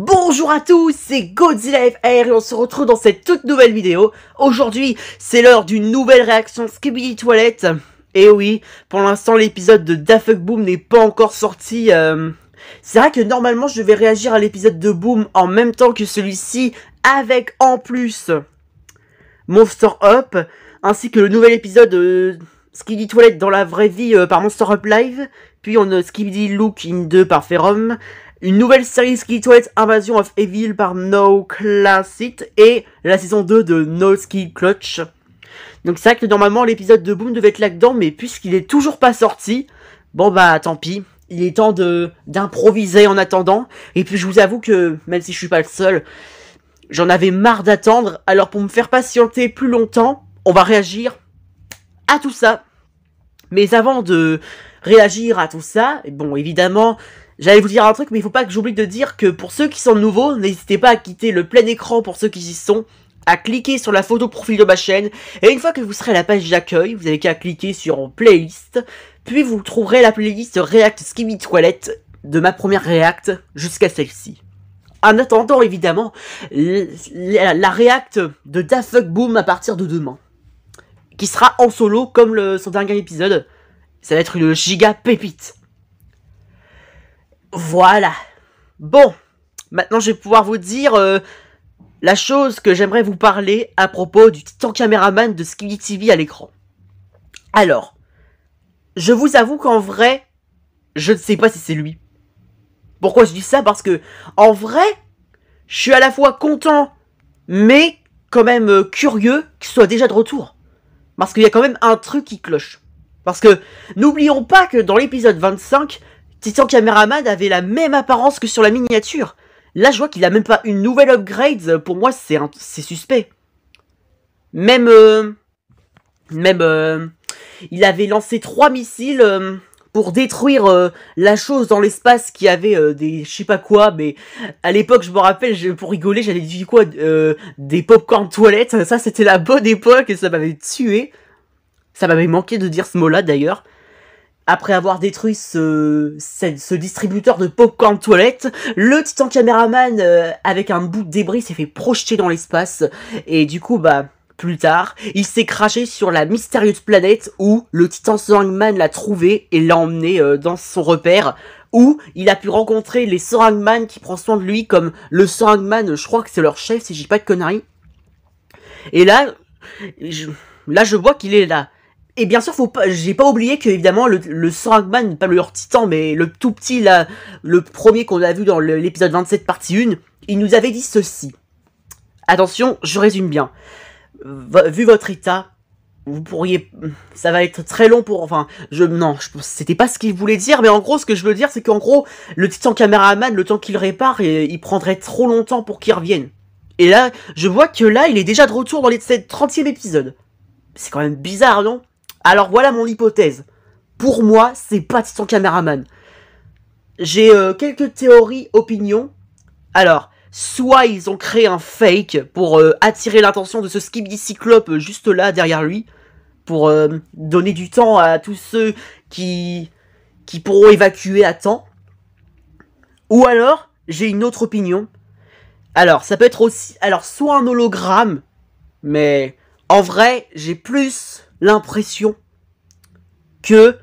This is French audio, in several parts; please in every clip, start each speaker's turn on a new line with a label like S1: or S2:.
S1: Bonjour à tous, c'est Godzilla FR et on se retrouve dans cette toute nouvelle vidéo. Aujourd'hui, c'est l'heure d'une nouvelle réaction Skibidi Toilet. Et oui, pour l'instant, l'épisode de Da Fuck Boom n'est pas encore sorti. C'est vrai que normalement, je devais réagir à l'épisode de Boom en même temps que celui-ci, avec en plus Monster Up, ainsi que le nouvel épisode Skibidi Toilet dans la vraie vie par Monster Up Live. Puis on a Skibidi Look in 2 par Ferom. Une nouvelle série Skibidi Toilet Invasion of Evil par No Classic et la saison 2 de No Ski Clutch. Donc c'est vrai que normalement l'épisode de Boom devait être là-dedans, mais puisqu'il est toujours pas sorti, bon bah tant pis. Il est temps d'improviser en attendant. Et puis je vous avoue que, même si je suis pas le seul, j'en avais marre d'attendre. Alors pour me faire patienter plus longtemps, on va réagir à tout ça. Mais avant de réagir à tout ça, bon évidemment... J'allais vous dire un truc, mais il faut pas que j'oublie de dire que pour ceux qui sont nouveaux, n'hésitez pas à quitter le plein écran pour ceux qui y sont, à cliquer sur la photo profil de ma chaîne, et une fois que vous serez à la page d'accueil, vous avez qu'à cliquer sur playlist, puis vous trouverez la playlist React Skibidi Toilet de ma première React jusqu'à celle-ci. En attendant, évidemment, la React de Da Fuck Boom à partir de demain, qui sera en solo comme son dernier épisode, ça va être une giga pépite. Voilà. Bon, maintenant je vais pouvoir vous dire la chose que j'aimerais vous parler à propos du titan caméraman de Skibidi TV à l'écran. Alors, je vous avoue qu'en vrai, je ne sais pas si c'est lui. Pourquoi je dis ça? Parce que, en vrai, je suis à la fois content, mais quand même curieux qu'il soit déjà de retour. Parce qu'il y a quand même un truc qui cloche. Parce que, n'oublions pas que dans l'épisode 25... Titan Cameraman avait la même apparence que sur la miniature. Là, je vois qu'il a même pas une nouvelle upgrade. Pour moi, c'est suspect. Même, il avait lancé 3 missiles pour détruire la chose dans l'espace qui avait des je sais pas quoi. Mais à l'époque, je me rappelle, pour rigoler, j'avais dit quoi, des popcorn toilettes. Ça, c'était la bonne époque et ça m'avait tué. Ça m'avait manqué de dire ce mot-là d'ailleurs. Après avoir détruit ce distributeur de popcorn toilette, le titan caméraman avec un bout de débris s'est fait projeter dans l'espace. Et du coup, bah, plus tard, il s'est crashé sur la mystérieuse planète où le titan Sorangman l'a trouvé et l'a emmené dans son repère. Où il a pu rencontrer les Sorangman qui prennent soin de lui comme le Sorangman, je crois que c'est leur chef si je dis pas de conneries. Et là, je vois qu'il est là. Et bien sûr, j'ai pas oublié que évidemment le Sorangman, pas leur titan, mais le tout petit là, le premier qu'on a vu dans l'épisode 27 partie 1, il nous avait dit ceci. Attention, je résume bien. Vu votre état, vous pourriez, ça va être très long pour, enfin, c'était pas ce qu'il voulait dire, mais en gros, ce que je veux dire, c'est qu'en gros, le titan caméraman, le temps qu'il répare, il prendrait trop longtemps pour qu'il revienne. Et là, je vois que là, il est déjà de retour dans le 30e épisode. C'est quand même bizarre, non? Alors voilà mon hypothèse. Pour moi, c'est pas Titan Caméraman. J'ai quelques théories, opinions. Alors, soit ils ont créé un fake pour attirer l'attention de ce Skibidi Cyclope juste là, derrière lui. Pour donner du temps à tous ceux qui pourront évacuer à temps. Ou alors, j'ai une autre opinion. Alors, ça peut être aussi... Alors, soit un hologramme, mais en vrai, j'ai plus... l'impression que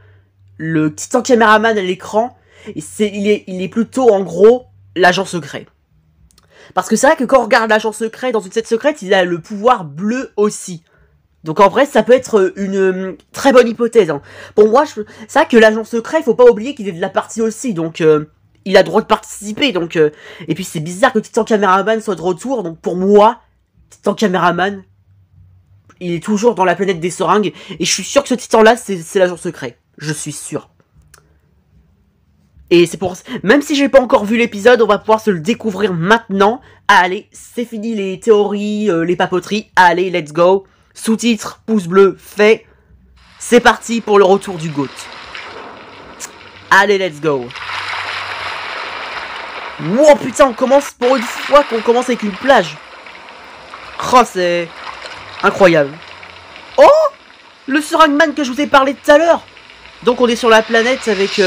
S1: le titan caméraman à l'écran, il est plutôt en gros l'agent secret. Parce que c'est vrai que quand on regarde l'agent secret dans une scène secrète, il a le pouvoir bleu aussi. Donc en vrai, ça peut être une très bonne hypothèse. Hein. Pour moi, c'est vrai que l'agent secret, il faut pas oublier qu'il est de la partie aussi, donc il a le droit de participer. Donc et puis c'est bizarre que le titan caméraman soit de retour, donc pour moi, titan caméraman, il est toujours dans la planète des seringues. Et je suis sûr que ce titan-là, c'est l'agent secret. Je suis sûr. Et c'est pour... Même si j'ai pas encore vu l'épisode, on va pouvoir se le découvrir maintenant. Allez, c'est fini les théories, les papoteries. Allez, let's go. Sous-titres, pouce bleu, fait. C'est parti pour le retour du GOAT. Allez, let's go. Wow, putain, on commence pour une fois qu'on commence avec une plage. Oh, c'est... incroyable. Oh, le Sorangman que je vous ai parlé tout à l'heure. Donc on est sur la planète avec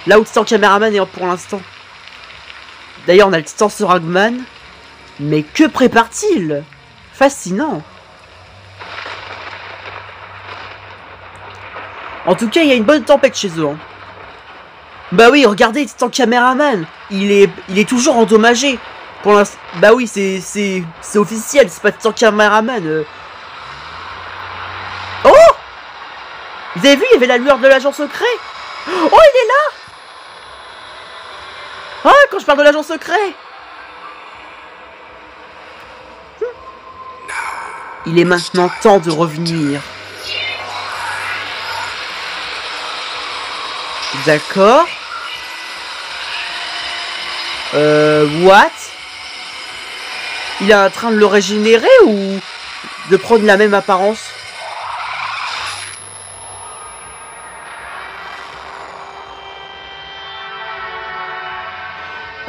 S1: là où Titan Caméraman est pour l'instant. D'ailleurs, on a le titan Soragman. Mais que prépare-t-il? Fascinant. En tout cas, il y a une bonne tempête chez eux. Hein. Bah oui, regardez, titan caméraman. Il est toujours endommagé. Pour l'instant. Bah oui, c'est officiel, c'est pas titan caméraman. Oh! Vous avez vu, il y avait la lueur de l'agent secret. Oh, il est là! Ah, quand je parle de l'agent secret! Il est maintenant temps de revenir. D'accord. What? Il est en train de le régénérer ou de prendre la même apparence?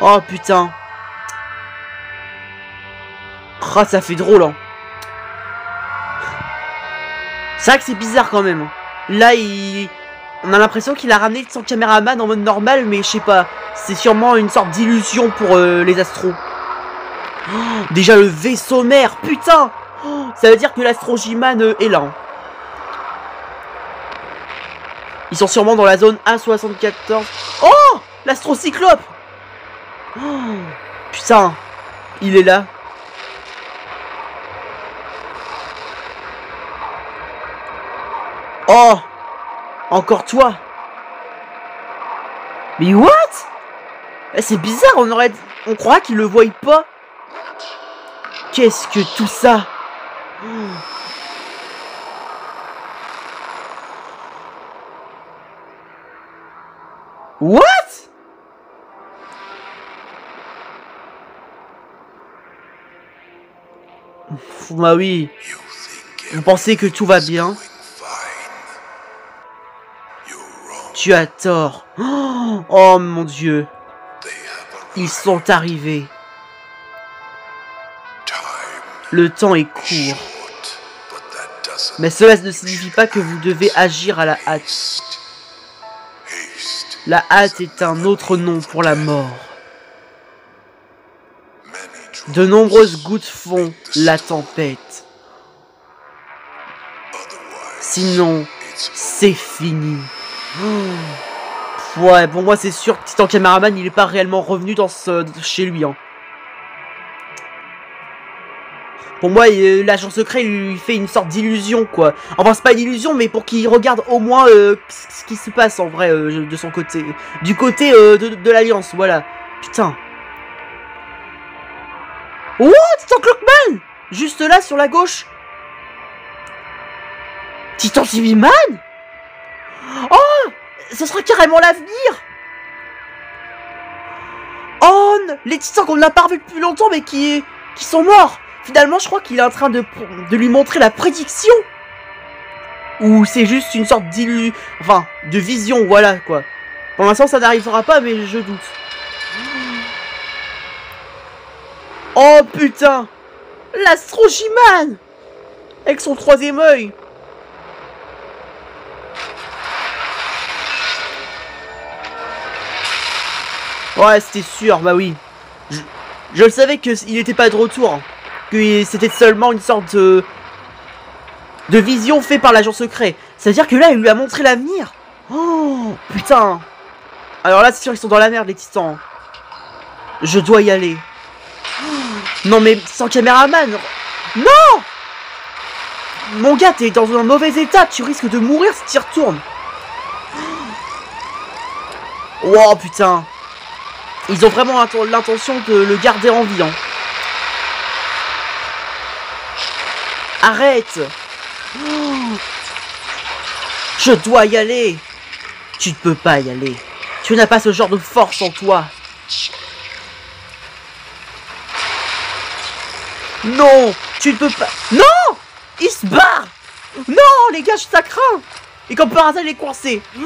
S1: Oh putain. Ah, ça fait drôle, hein. C'est vrai que c'est bizarre quand même. Là, on a l'impression qu'il a ramené son caméraman en mode normal, mais je sais pas. C'est sûrement une sorte d'illusion pour les astros. Oh, déjà le vaisseau mère, putain. Oh, ça veut dire que l'Astro-J-Man est là. Ils sont sûrement dans la zone A74. Oh, l'Astro-Cyclope. Oh, putain, il est là. Oh, encore toi. Mais what? C'est bizarre, on croit qu'il le voit pas. Qu'est-ce que tout ça? What? Bah oui. Vous pensez que tout va bien? Tu as tort. Oh mon Dieu. Ils sont arrivés. Le temps est court. Mais cela ne signifie pas que vous devez agir à la hâte. La hâte est un autre nom pour la mort. De nombreuses gouttes font la tempête. Sinon, c'est fini. Ouais, pour moi c'est sûr que Titan Cameraman il est pas réellement revenu chez lui. Hein. Pour moi, l'agent secret lui fait une sorte d'illusion, quoi. Enfin, c'est pas une illusion, mais pour qu'il regarde au moins ce qui se passe en vrai de son côté. Du côté de l'Alliance, voilà. Putain. Oh, Titan Clockman! Juste là, sur la gauche. Titan Civiman? Oh! Ce sera carrément l'avenir! Oh! Les titans qu'on n'a pas revus depuis longtemps, mais qui sont morts! Finalement, je crois qu'il est en train de lui montrer la prédiction. Ou c'est juste une sorte de vision, voilà, quoi. Pour l'instant, ça n'arrivera pas, mais je doute. Oh, putain! L'Astro-J-Man! Avec son troisième œil. Ouais, c'était sûr, bah oui. Je le savais qu'il n'était pas de retour. Que c'était seulement une sorte de vision faite par l'agent secret. Ça veut dire que là, il lui a montré l'avenir. Oh, putain. Alors là, c'est sûr, ils sont dans la merde, les titans. Je dois y aller. Non, mais sans caméraman. Non! Mon gars, t'es dans un mauvais état. Tu risques de mourir si tu y retournes. Oh, putain. Ils ont vraiment l'intention de le garder en vie, hein. Arrête! Je dois y aller! Tu ne peux pas y aller. Tu n'as pas ce genre de force en toi. Non! Tu ne peux pas... Non! Il se barre! Non, les gars, ça craint! Et comme par hasard, il est coincé. Il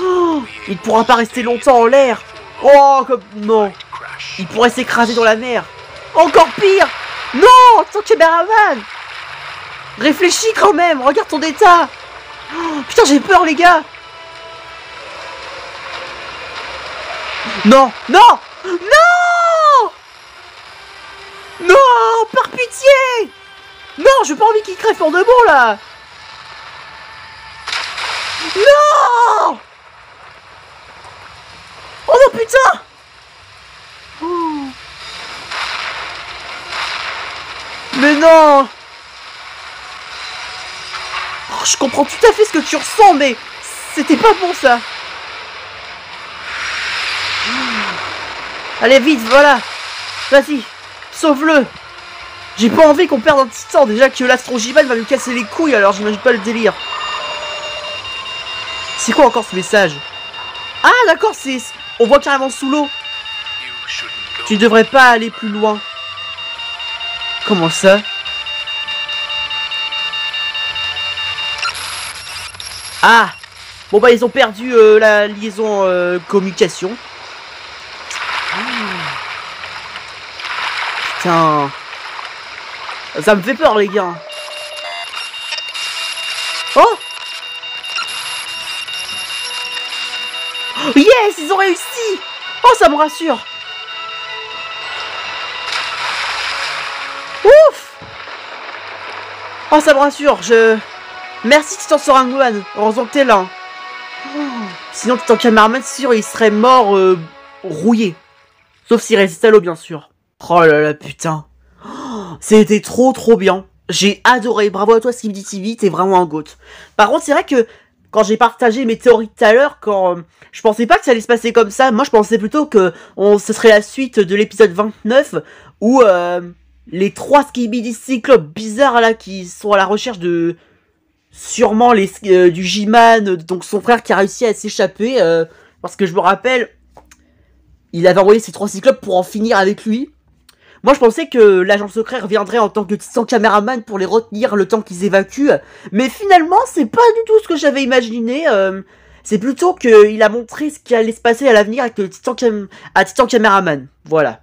S1: ne pourra pas rester longtemps en l'air. Oh, comme... Non. Il pourrait s'écraser dans la mer. Encore pire! Non! Ton caméraman! Réfléchis quand même, regarde ton état. Oh, putain, j'ai peur, les gars. Non, non, non. Non, j'ai pas envie qu'il crève pour de bon, là. Non. Oh non, putain. Oh. Mais non. Oh, je comprends tout à fait ce que tu ressens, mais c'était pas bon, ça. Allez, vite, voilà. Vas-y, sauve-le. J'ai pas envie qu'on perde un titan. Déjà que l'Astrogiban va lui casser les couilles, alors j'imagine pas le délire. C'est quoi encore ce message? Ah, d'accord, c'est... On voit carrément sous l'eau. Tu ne devrais pas aller plus loin. Comment ça? Ah. Bon bah ils ont perdu la liaison communication. Putain. Ça me fait peur les gars. Oh. Yes, ils ont réussi. Oh, ça me rassure. Ouf. Oh, ça me rassure. Merci Titan Sorangman. Heureusement que t'es là. Oh. Sinon Titan Cameraman, c'est sûr, il serait mort rouillé. Sauf s'il résiste à l'eau, bien sûr. Oh là là, putain. Oh, c'était trop bien. J'ai adoré. Bravo à toi, Skibidi TV. T'es vraiment un goat. Par contre, c'est vrai que quand j'ai partagé mes théories tout à l'heure, quand je pensais pas que ça allait se passer comme ça. Moi, je pensais plutôt que ce serait la suite de l'épisode 29 où les 3 Skibidi Cyclopes bizarres là qui sont à la recherche de sûrement du G-Man, donc son frère qui a réussi à s'échapper. Parce que je me rappelle, il avait envoyé ces 3 Cyclopes pour en finir avec lui. Moi, je pensais que l'agent secret reviendrait en tant que Titan Caméraman pour les retenir le temps qu'ils évacuent. Mais finalement, c'est pas du tout ce que j'avais imaginé. C'est plutôt qu'il a montré ce qui allait se passer à l'avenir avec le Titan Caméraman. Voilà.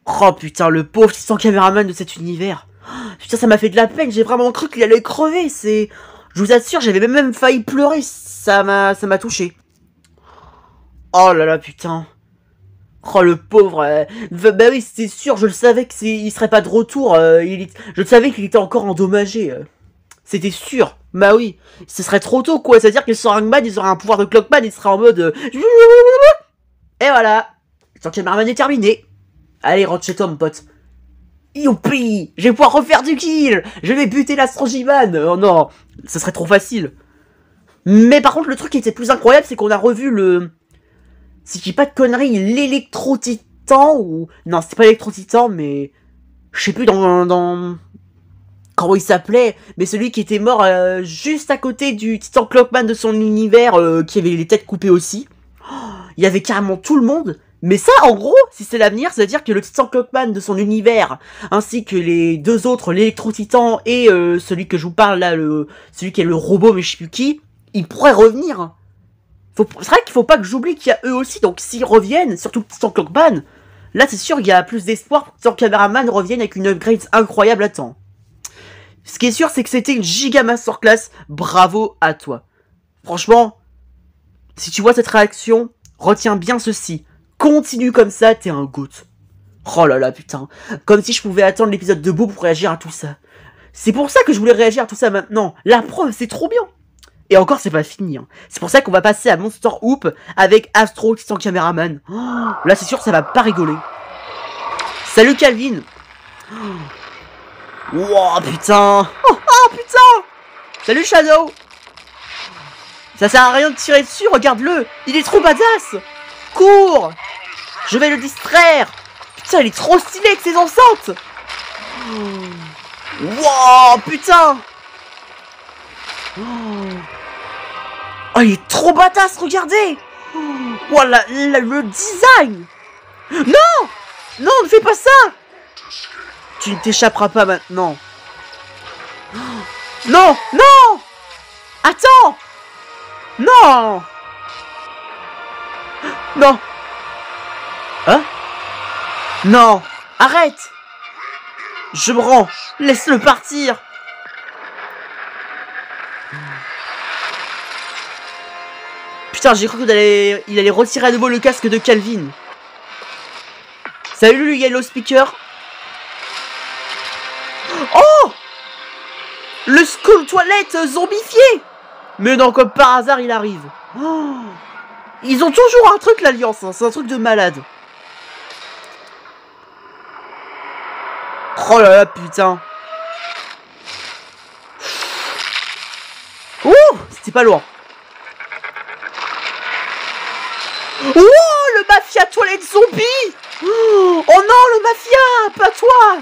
S1: Oh putain, le pauvre Titan Caméraman de cet univers. Oh, putain, ça m'a fait de la peine. J'ai vraiment cru qu'il allait crever. Je vous assure, j'avais même failli pleurer. Ça m'a touché. Oh là là, putain. Oh le pauvre, bah oui c'est sûr, je le savais qu'il serait pas de retour, je savais qu'il était encore endommagé, c'était sûr, bah oui, ce serait trop tôt quoi, c'est-à-dire que sur Hangman ils auraient un pouvoir de Clockman, il serait en mode et voilà, tant que Marman est terminé, allez rentre chez toi mon pote, youpi, je vais pouvoir refaire du kill, je vais buter l'Astrogiman, oh non, ce serait trop facile, mais par contre le truc qui était plus incroyable c'est qu'on a revu si je dis pas de conneries, l'électro-titan, ou... Non, c'était pas l'électro-titan, mais... Je sais plus dans... Comment il s'appelait, mais celui qui était mort juste à côté du Titan Clockman de son univers, qui avait les têtes coupées aussi. Oh, il y avait carrément tout le monde. Mais ça, en gros, si c'est l'avenir, c'est-à-dire que le Titan Clockman de son univers, ainsi que les deux autres, l'électro-titan et celui que je vous parle là, celui qui est le robot, mais je sais plus qui, ils pourraient revenir. C'est vrai qu'il faut pas que j'oublie qu'il y a eux aussi, donc s'ils reviennent, surtout Titan Clockman, là c'est sûr qu'il y a plus d'espoir pour que Titan Cameraman revienne avec une upgrade incroyable à temps. Ce qui est sûr, c'est que c'était une giga masterclass, bravo à toi. Franchement, si tu vois cette réaction, retiens bien ceci, continue comme ça, t'es un goat. Oh là là, putain, comme si je pouvais attendre l'épisode de Beau pour réagir à tout ça. C'est pour ça que je voulais réagir à tout ça maintenant, la preuve, c'est trop bien. Et encore, c'est pas fini. Hein. C'est pour ça qu'on va passer à Monster Hoop avec Astro, Titan Cameraman. Oh, là, c'est sûr, ça va pas rigoler. Salut, Calvin. Wow, putain. Oh, putain. Salut, Shadow. Ça sert à rien de tirer dessus, regarde-le. Il est trop badass. Cours. Je vais le distraire. Putain, il est trop stylé avec ses enceintes. Wow, putain. Oh, il est trop badass, regardez. Voilà, le design. Non. Non, ne fais pas ça. Tu ne t'échapperas pas maintenant. Non, non. Attends. Non. Non. Hein? Non. Arrête. Je me rends. Laisse-le partir. Putain, j'ai cru qu'il allait retirer à nouveau le casque de Calvin. Salut le Yellow Speaker. Oh! Le school toilette zombifié! Mais non, comme par hasard, il arrive. Oh, ils ont toujours un truc, l'Alliance, hein. C'est un truc de malade. Oh là là, putain. Ouh, c'était pas loin. Oh, le mafia toilette zombie. Oh non, le mafia, pas toi.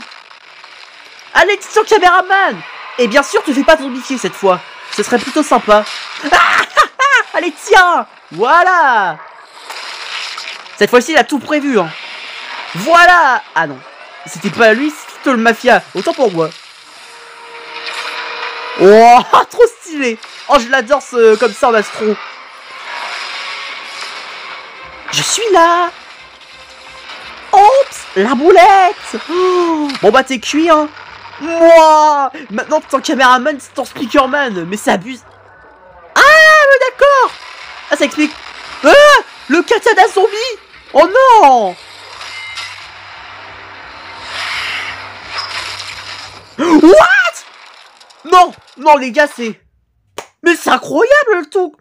S1: Allez, dis ton caméraman. Et bien sûr, tu fais pas zombifier cette fois. Ce serait plutôt sympa. Allez, tiens. Voilà. Cette fois-ci, il a tout prévu, hein. Voilà. Ah non, c'était pas lui, c'était plutôt le mafia. Autant pour moi. Oh, trop stylé. Oh, je l'adore comme ça en astro. Je suis là. Oups, la boulette. Oh, bon bah t'es cuit, hein. Moi. Maintenant ton caméraman, c'est ton speakerman. Mais ça abuse. Ah, mais d'accord. Ah, ça explique. Ah, le katana zombie. Oh non. What? Non, non les gars, c'est... Mais c'est incroyable le tout.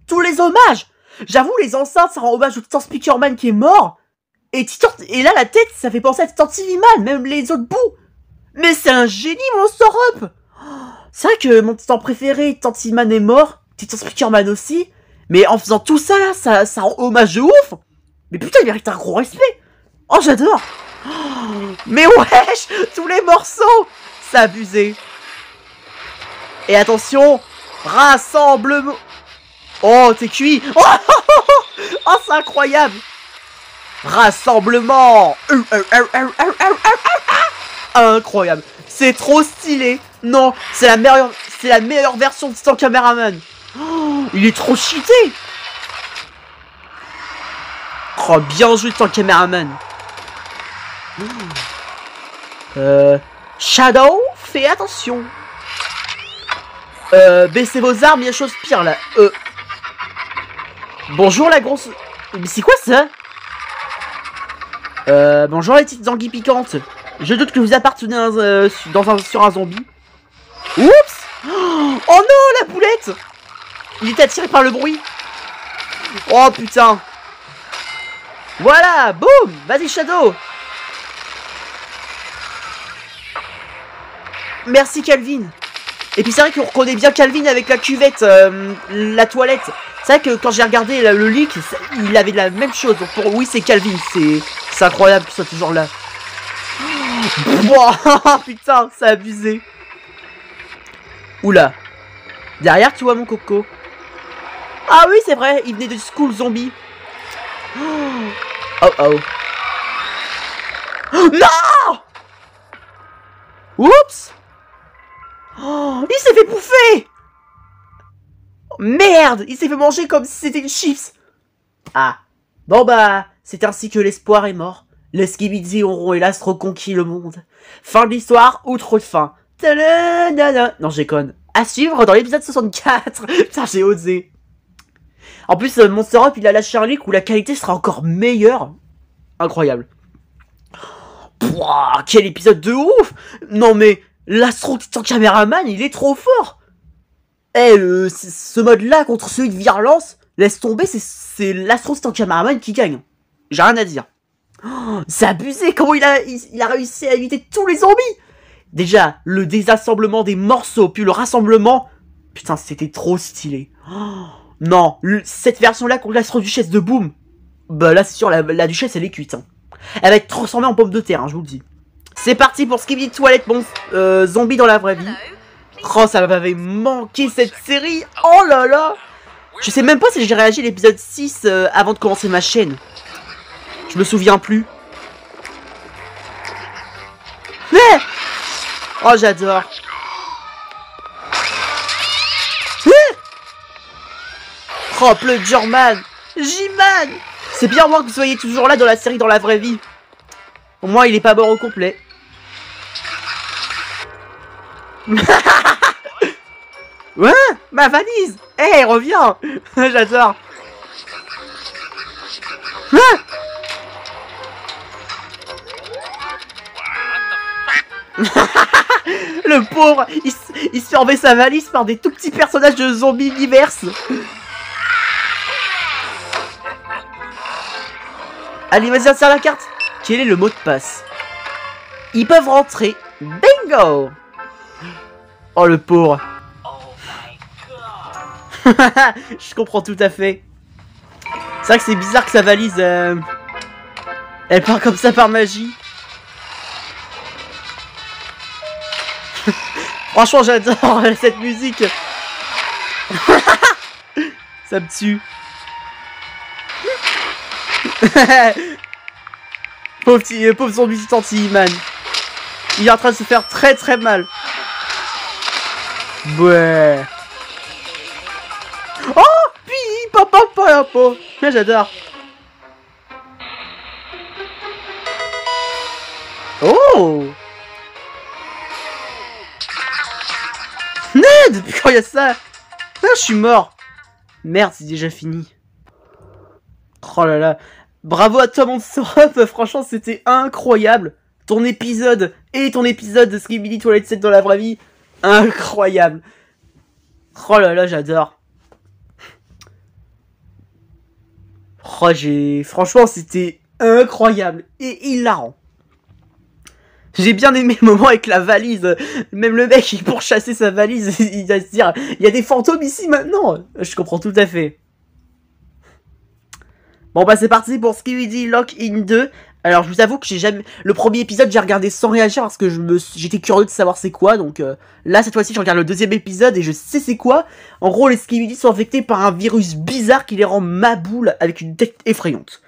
S1: Tous les hommages. J'avoue, les enceintes, ça rend hommage au Titan Speakerman qui est mort. Et là, la tête, ça fait penser à Titan TV-Man, même les autres bouts. Mais c'est un génie, Monster Up. C'est vrai que mon Titan préféré, Titan TV-Man, est mort. Titan Speakerman aussi. Mais en faisant tout ça, là, ça rend hommage de ouf. Mais putain, il mérite un gros respect. Oh, j'adore. Mais wesh, tous les morceaux. C'est abusé. Et attention, rassemblement. Oh, t'es cuit. Oh, c'est incroyable. Rassemblement. Incroyable. C'est trop stylé. Non, c'est la meilleure version de Titan Cameraman. Oh, il est trop cheaté. Oh, bien joué Titan Cameraman. Shadow, fais attention. Baissez vos armes, il y a chose pire là. Bonjour la grosse... Mais c'est quoi ça? Bonjour les petites anguilles piquantes. Je doute que vous appartenez sur un zombie. Oups. Oh non, la boulette. Il est attiré par le bruit. Oh putain. Voilà, boum. Vas-y Shadow. Merci Calvin. Et puis c'est vrai qu'on reconnaît bien Calvin avec la cuvette, la toilette. C'est vrai que quand j'ai regardé le leak, il avait la même chose. Donc oui, c'est Calvin. C'est incroyable qu'il soit toujours là. Oh, putain, c'est abusé. Oula. Derrière, tu vois mon coco. Ah oui, c'est vrai, il venait de School Zombie. Oh oh. Non. Oups. Oh, il s'est fait bouffer. Merde, il s'est fait manger comme si c'était une chips. Ah. Bon bah, c'est ainsi que l'espoir est mort. Les Skibidi auront hélas reconquis le monde. Fin de l'histoire ou trop de fin. Non, je déconne. À suivre dans l'épisode 64. Putain, j'ai osé. En plus, Monster Up, il a lâché un leak où la qualité sera encore meilleure. Incroyable. Pouah, quel épisode de ouf. Non mais, l'Astro Titan Cameraman, il est trop fort. Eh, ce mode-là contre celui de Virulence, laisse tomber, c'est l'Astro Titan Cameraman qui gagne. J'ai rien à dire. Oh, c'est abusé, comment il a réussi à éviter tous les zombies. Déjà, le désassemblement des morceaux, puis le rassemblement. Putain, c'était trop stylé. Oh, non, cette version-là contre l'Astro-Duchesse de Boom. Bah là, c'est sûr, la Duchesse, elle est cuite. Hein. Elle va être transformée en pomme de terre, hein, je vous le dis. C'est parti pour Skibidi Toilette, bon, zombie dans la vraie vie. Oh, ça m'avait manqué cette série. Oh là là. Je sais même pas si j'ai réagi à l'épisode 6 avant de commencer ma chaîne. Je me souviens plus. Mais oh, j'adore. Oh, Plungerman, J-Man. C'est bien moi que vous soyez toujours là dans la série dans la vraie vie. Au moins, il est pas mort au complet. Ouais, ma valise. Eh, hey, reviens. J'adore. Le pauvre, il se fait enlever sa valise par des tout petits personnages de zombies diverses. Allez, vas-y, insère la carte. Quel est le mot de passe? Ils peuvent rentrer. Bingo. Oh, le pauvre. Je comprends tout à fait. C'est vrai que c'est bizarre que sa valise... elle part comme ça par magie. Franchement, j'adore cette musique. Ça me tue. Pauvre zombie anti-man. Il est en train de se faire très très mal. Ouais. Oh, puis papa. J'adore. Oh. Ned, depuis quand il y a ça? Ah, je suis mort. Merde, c'est déjà fini. Oh là là. Bravo à toi, Monster Up. Franchement, c'était incroyable. Ton épisode et ton épisode de Skibidi Toilet Set dans la vraie vie. Incroyable. Oh là là, j'adore. Oh, franchement, c'était incroyable et hilarant. J'ai bien aimé le moment avec la valise. Même le mec, pour chasser sa valise, il va se dire, il y a des fantômes ici maintenant. Je comprends tout à fait. Bon bah c'est parti pour Skibidi Lock In 2. Alors je vous avoue que j'ai jamais... Le premier épisode j'ai regardé sans réagir parce que j'étais curieux de savoir c'est quoi. Donc là cette fois-ci je regarde le deuxième épisode et je sais c'est quoi. En gros les Skibidi sont infectés par un virus bizarre qui les rend maboules avec une tête effrayante.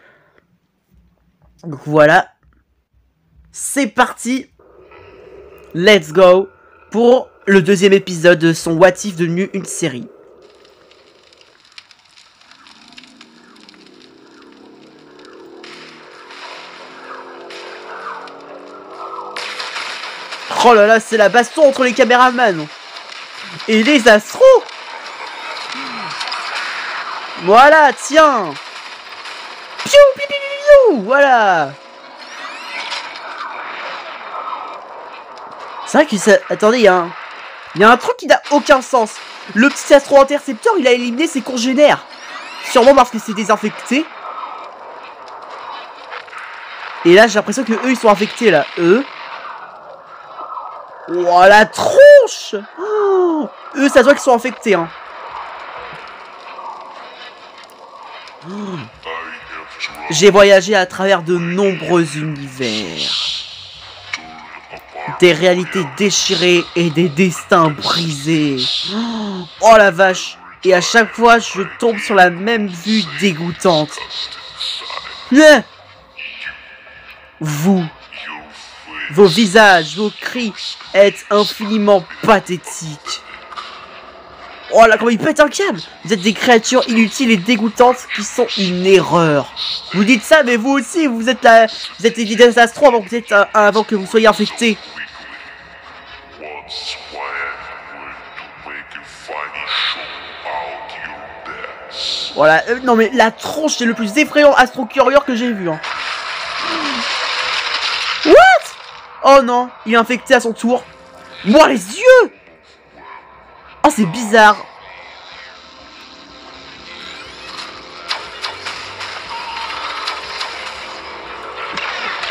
S1: Donc voilà. C'est parti. Let's go pour le deuxième épisode de son What If devenu une série. Oh là là, c'est la baston entre les caméramans et les astros. Voilà, tiens. Piou, piou, piou, piou, voilà. C'est vrai que ça... Attendez, il y a un truc qui n'a aucun sens. Le petit astro-intercepteur, il a éliminé ses congénères. Sûrement parce que c'est désinfecté. Et là, j'ai l'impression que eux, ils sont infectés, là. Eux. Oh, la tronche. Oh, eux, ça doit qu'ils sont infectés, hein. Oh. J'ai voyagé à travers de nombreux univers. Des réalités déchirées et des destins brisés. Oh la vache. Et à chaque fois, je tombe sur la même vue dégoûtante. Vous, vos visages, vos cris êtes infiniment pathétiques. Oh là, comment il pète un câble. Vous êtes des créatures inutiles et dégoûtantes qui sont une erreur. Vous dites ça, mais vous aussi, vous êtes des astros avant que vous soyez infectés. Voilà, non mais la tronche, c'est le plus effrayant astro-courier que j'ai vu. Hein. What? Oh non, il est infecté à son tour. Moi les yeux. Oh, c'est bizarre.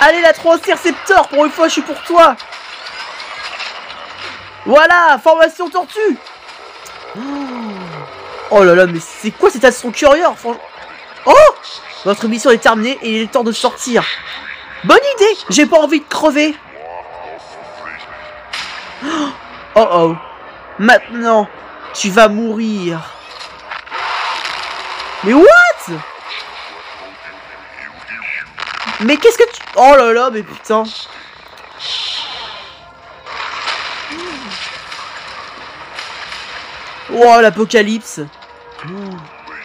S1: Allez, la Interceptor, pour une fois, je suis pour toi. Voilà, formation tortue. Oh là là, mais c'est quoi cet astro curieux? Oh, votre mission est terminée et il est temps de sortir. Bonne idée, j'ai pas envie de crever. Oh oh. Maintenant, tu vas mourir. Mais what? Mais qu'est-ce que tu... Oh là là, mais putain. Oh, l'apocalypse.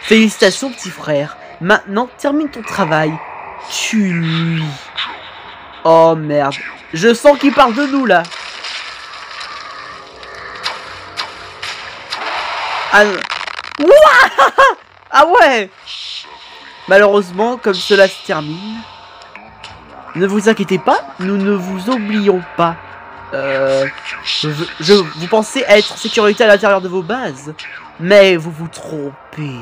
S1: Félicitations, petit frère. Maintenant, termine ton travail. Tue-lui. Oh merde. Je sens qu'il parle de nous, là. Ah, ah ouais. Malheureusement, comme cela se termine, ne vous inquiétez pas, nous ne vous oublions pas. Vous pensez être en sécurité à l'intérieur de vos bases, mais vous vous trompez.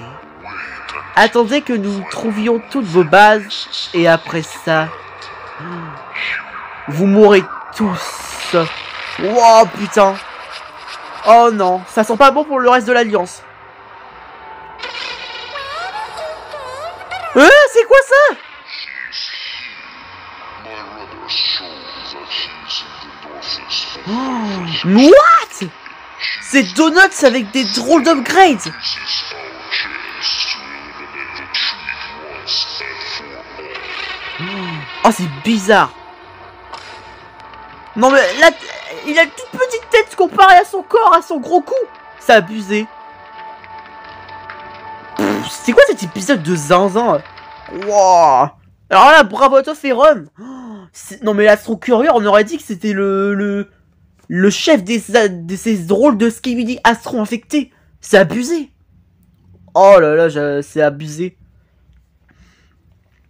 S1: Attendez que nous trouvions toutes vos bases, et après ça, vous mourrez tous. Wow, putain. Oh non, ça sent pas bon pour le reste de l'Alliance. C'est quoi ça? Oh, what? C'est Donuts avec des drôles d'upgrades. Oh, c'est bizarre. Non mais là, il a une toute petite tête comparée à son corps, à son gros cou. C'est abusé. C'est quoi cet épisode de zinzin? Wow. Alors là, bravo à toi, Féron. Non mais l'Astro Courier, on aurait dit que c'était le chef de ces drôles de Skibidi Astro infectés. C'est abusé. Oh là là, c'est abusé.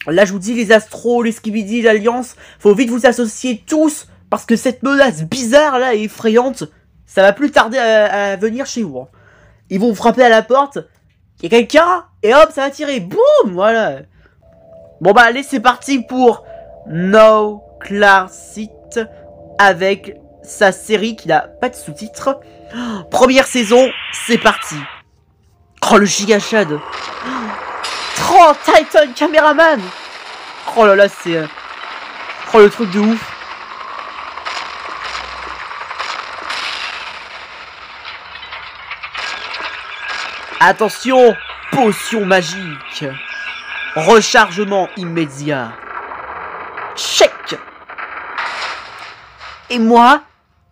S1: Là, je vous dis, les Astros, les Skibidi, l'Alliance, faut vite vous associer tous, parce que cette menace bizarre là et effrayante, ça va plus tarder à venir chez vous. Hein. Ils vont frapper à la porte, il y a quelqu'un, et hop, ça va tirer, boum, voilà. Bon bah allez, c'est parti pour No Clarsit avec sa série qui n'a pas de sous-titres. Première saison, c'est parti. Oh le Giga Shad. Oh Titan Cameraman. Oh là là, c'est... Oh le truc de ouf. Attention, potion magique. Rechargement immédiat. Check. Et moi,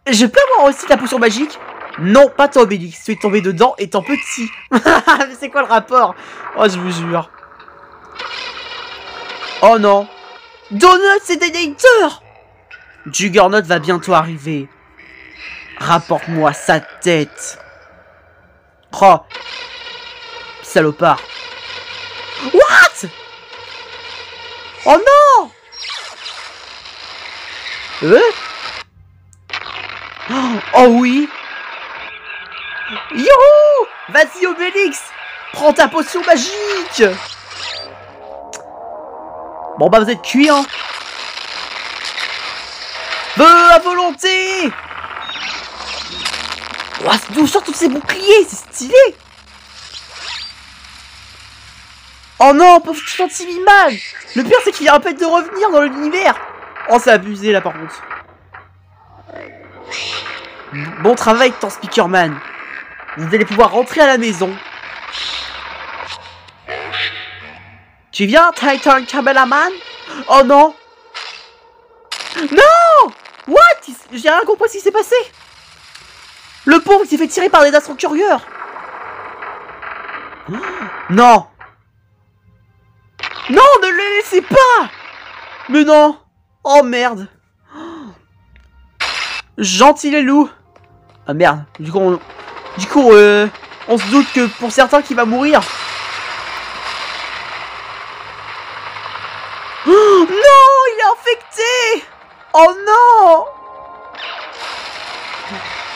S1: je peux avoir aussi la potion magique? Non, pas toi, Obélix. Tu es tombé dedans étant petit. Mais c'est quoi le rapport? Oh, je vous jure. Oh non. Donuts et Dénator. Juggernaut va bientôt arriver. Rapporte-moi sa tête. Oh. Salopard. What? Oh non. Oh oui. Youhou. Vas-y Obélix. Prends ta potion magique. Bon bah vous êtes cuits hein. À volonté. Oh, d'où sortent tous ces boucliers? C'est stylé. Oh non, pauvre Chantilly-Man. Le pire c'est qu'il répète de revenir dans l'univers. Oh c'est abusé là par contre. Bon travail Temps Speakerman. Vous allez pouvoir rentrer à la maison. Tu viens Titan Cameraman? Oh non. Non. What? J'ai rien compris ce qui s'est passé. Le pauvre il s'est fait tirer par des Astro Couriers. Non. Non, ne le laissez pas. Mais non. Oh merde. Gentil les loups. Ah merde. Du coup, on se doute que pour certains qu'il va mourir. Oh, non, il est infecté. Oh non.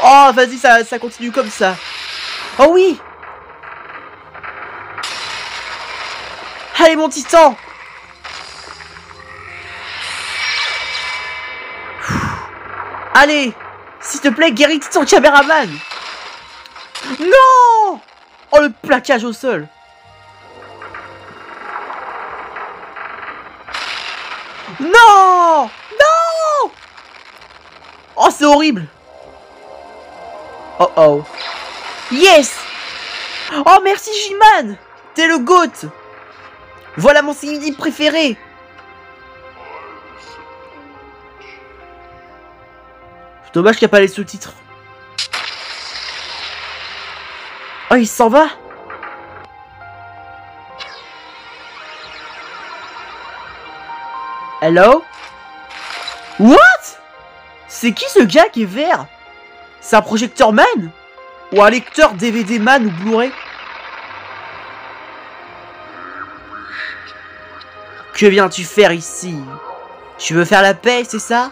S1: Oh, vas-y, ça continue comme ça. Oh oui. Allez, mon titan. Allez, s'il te plaît, guéris ton caméraman. Non. Oh, le plaquage au sol. Non. Non. Oh, c'est horrible. Oh oh. Yes. Oh, merci G-Man. T'es le GOAT. Voilà mon CID préféré. Dommage qu'il n'y a pas les sous-titres. Oh, il s'en va. Hello? What? C'est qui ce gars qui est vert? C'est un projecteur man? Ou un lecteur DVD man ou Blu-ray? Que viens-tu faire ici? Tu veux faire la paix, c'est ça?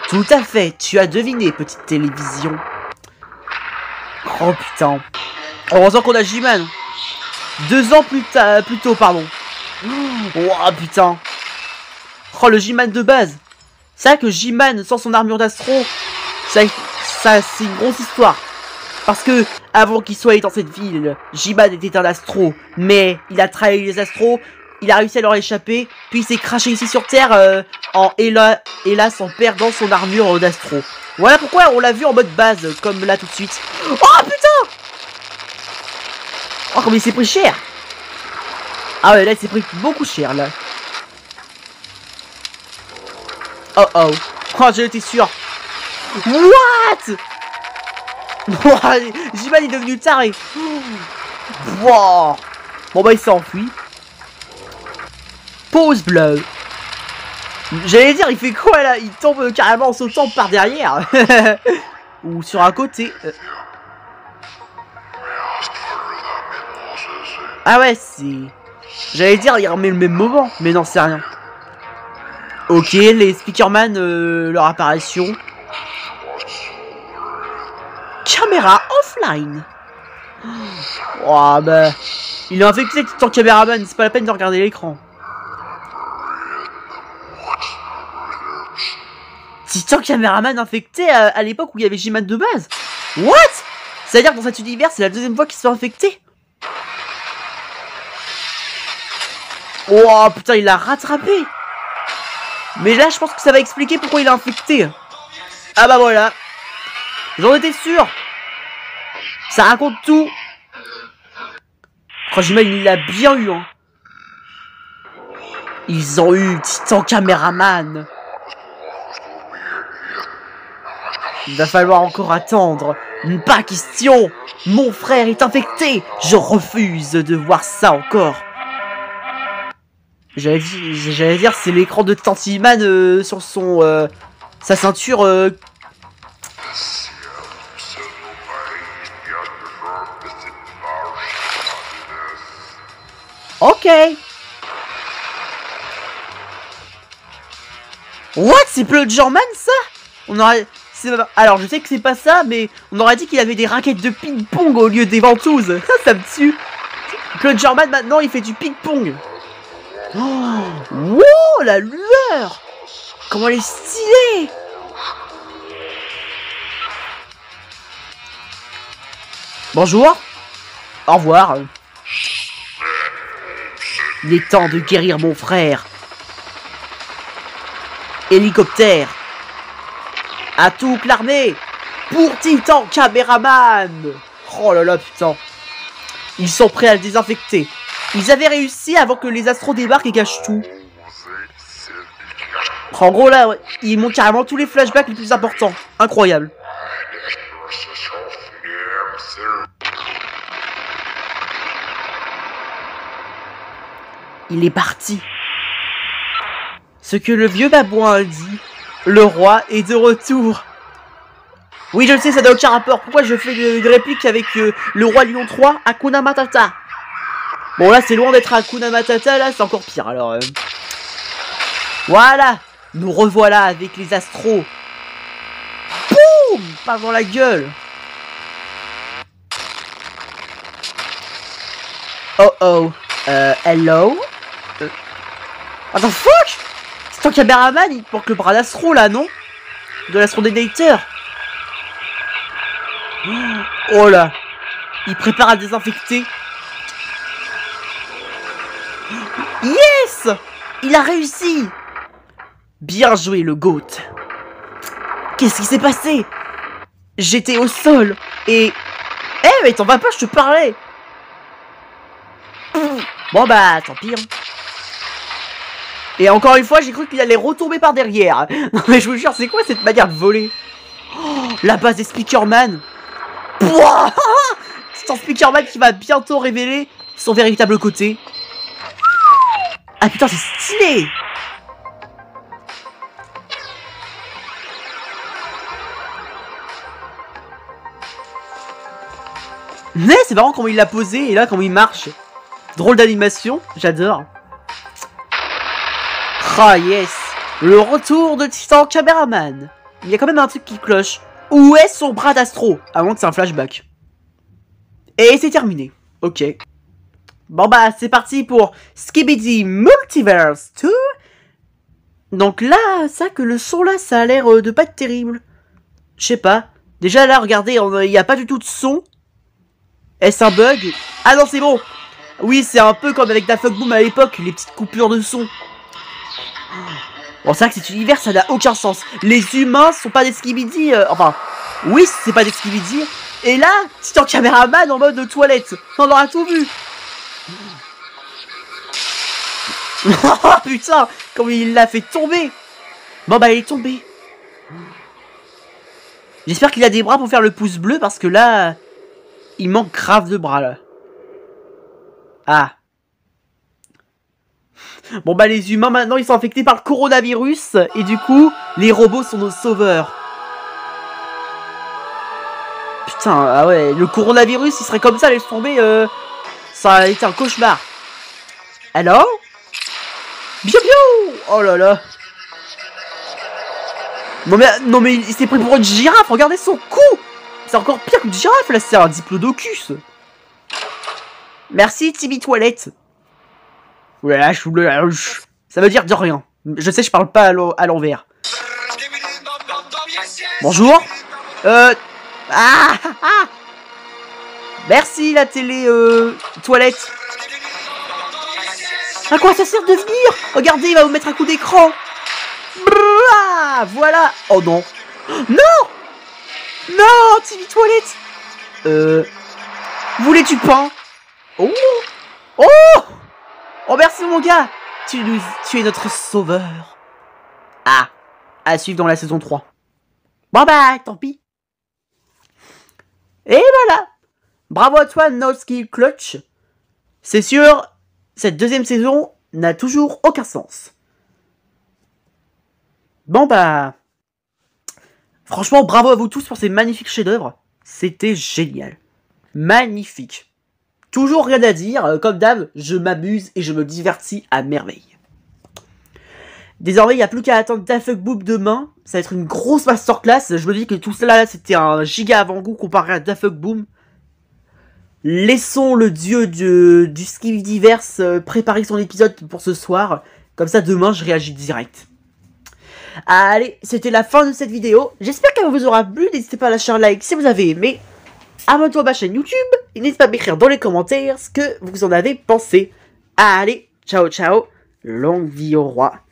S1: Tout à fait, tu as deviné, petite télévision. Oh putain. Heureusement qu'on a J-Man. 2 ans plus tôt, pardon. Oh putain. Oh, le J-Man de base. C'est vrai que J-Man sans son armure d'astro, ça c'est une grosse histoire. Parce que, avant qu'il soit dans cette ville, J-Man était un astro. Mais, il a trahi les astros, il a réussi à leur échapper, puis il s'est craché ici sur Terre, hélas, en perdant son armure d'astro. Voilà pourquoi on l'a vu en mode base, comme là tout de suite. Oh putain! Oh, comme il s'est pris cher! Ah ouais, là, il s'est pris beaucoup cher, là. Oh oh. Oh, j'en étais sûr. What? J-Man est devenu taré. Wow. Bon bah il s'enfuit. Pause bleu. J'allais dire, il fait quoi là? Il tombe carrément en sautant par derrière. Ou sur un côté. Ah ouais, c'est... J'allais dire, il remet le même moment. Mais non, c'est rien. Ok, les Speakerman, leur apparition. Caméra offline. Oh bah... Il est infecté Titan Caméraman, c'est pas la peine de regarder l'écran. Titan Caméraman infecté à l'époque où il y avait J-Man de base. What? C'est-à-dire que dans cet univers, c'est la deuxième fois qu'il se fait infecter. Oh putain, il l'a rattrapé. Mais là, je pense que ça va expliquer pourquoi il est infecté. Ah bah voilà. J'en étais sûr. Ça raconte tout. Oh, J-Man, il l'a bien eu, hein. Ils ont eu Titan Caméraman. Il va falloir encore attendre. Pas question. Mon frère est infecté. Je refuse de voir ça encore. J'allais dire, c'est l'écran de Tantiman sur son... sa ceinture... Ok. What? C'est Blood German ça? On aurait... Alors je sais que c'est pas ça, mais on aurait dit qu'il avait des raquettes de ping-pong au lieu des ventouses. Ça me tue. Blood German maintenant il fait du ping-pong. Oh, wow, la lueur. Comment elle est stylée. Bonjour. Au revoir. Il est temps de guérir mon frère. Hélicoptère. À toute l'armée. Pour Titan Caméraman. Oh là là, putain. Ils sont prêts à le désinfecter. Ils avaient réussi avant que les astros débarquent et gâchent tout. En gros là, ouais, ils montrent carrément tous les flashbacks les plus importants. Incroyable. Il est parti. Ce que le vieux babouin a dit, le roi est de retour. Oui, je le sais, ça n'a aucun rapport. Pourquoi je fais une réplique avec le roi Lion 3, Hakuna Matata? Bon, là, c'est loin d'être Hakuna Matata, là, c'est encore pire, alors... Voilà. Nous revoilà avec les astros. Boum. Pas dans la gueule. Oh oh. Hello. What the fuck? C'est ton caméraman, il porte le bras d'astro, là, non? De l'astro dénator. Oh là. Il prépare à désinfecter. Yes! Il a réussi! Bien joué, le GOAT. Qu'est-ce qui s'est passé? J'étais au sol et... Eh, mais t'en vas pas, je te parlais. Bon bah, tant pis. Hein. Et encore une fois, j'ai cru qu'il allait retomber par derrière. Non mais je vous jure, c'est quoi cette manière de voler? Oh, la base des Speakerman. C'est un Speakerman qui va bientôt révéler son véritable côté. Ah putain, c'est stylé. Mais c'est marrant comment il l'a posé et là comment il marche. Drôle d'animation, j'adore. Ah yes, le retour de Titan Caméraman. il y a quand même un truc qui cloche. Où est son bras d'Astro? À moins que c'est un flashback. Et c'est terminé. Ok. Bon bah, c'est parti pour Skibidi Multiverse 2. Donc là, ça que le son là, ça a l'air de pas être terrible. Je sais pas. Déjà là, regardez, il n'y a pas du tout de son. Est-ce un bug? Ah non, c'est bon. Oui, c'est un peu comme avec Daft Punk Boom à l'époque, les petites coupures de son. Bon, c'est vrai que cet univers, ça n'a aucun sens. Les humains sont pas des Skibidi. Enfin, oui, c'est pas des Skibidi. Et là, c'est en caméraman en mode toilette. On aura tout vu. Oh putain, comme il l'a fait tomber. Bon bah, il est tombé. J'espère qu'il a des bras pour faire le pouce bleu parce que là, il manque grave de bras là. Ah. Bon bah les humains maintenant ils sont infectés par le coronavirus et du coup les robots sont nos sauveurs. Putain, ah ouais, le coronavirus il serait comme ça, laisse tomber, ça a été un cauchemar. Alors? Bio bio. Oh là là. Non mais il s'est pris pour une girafe, regardez son cou. C'est encore pire qu'une girafe là, c'est un diplodocus. Merci Tibi Toilette. Ça veut dire de rien. Je sais, je parle pas à l'envers. Bonjour. Merci la télé toilette. À quoi ça sert de venir? Regardez, il va vous mettre un coup d'écran. Voilà. Oh non. Non. Non, TV Toilette. Voulais-tu pain? Oh. Oh. Oh merci mon gars. Tu es notre sauveur. Ah. À suivre dans la saison 3. Bon bah, tant pis. Et voilà. Bravo à toi, No Skill Clutch. C'est sûr, cette deuxième saison n'a toujours aucun sens. Bon bah... Franchement, bravo à vous tous pour ces magnifiques chefs-d'œuvre. C'était génial. Magnifique. Toujours rien à dire. Comme d'hab, je m'amuse et je me divertis à merveille. Désormais, il n'y a plus qu'à attendre Daft Punk Boom demain. Ça va être une grosse masterclass. Je me dis que tout cela, là, c'était un giga avant-goût comparé à Daft Punk Boom. Laissons le dieu du Skibidiverse préparer son épisode pour ce soir. Comme ça, demain, je réagis direct. Allez, c'était la fin de cette vidéo. J'espère qu'elle vous aura plu. N'hésitez pas à lâcher un like si vous avez aimé. Abonnez-vous à ma chaîne YouTube. Et n'hésitez pas à m'écrire dans les commentaires ce que vous en avez pensé. Allez, ciao ciao. Longue vie au roi.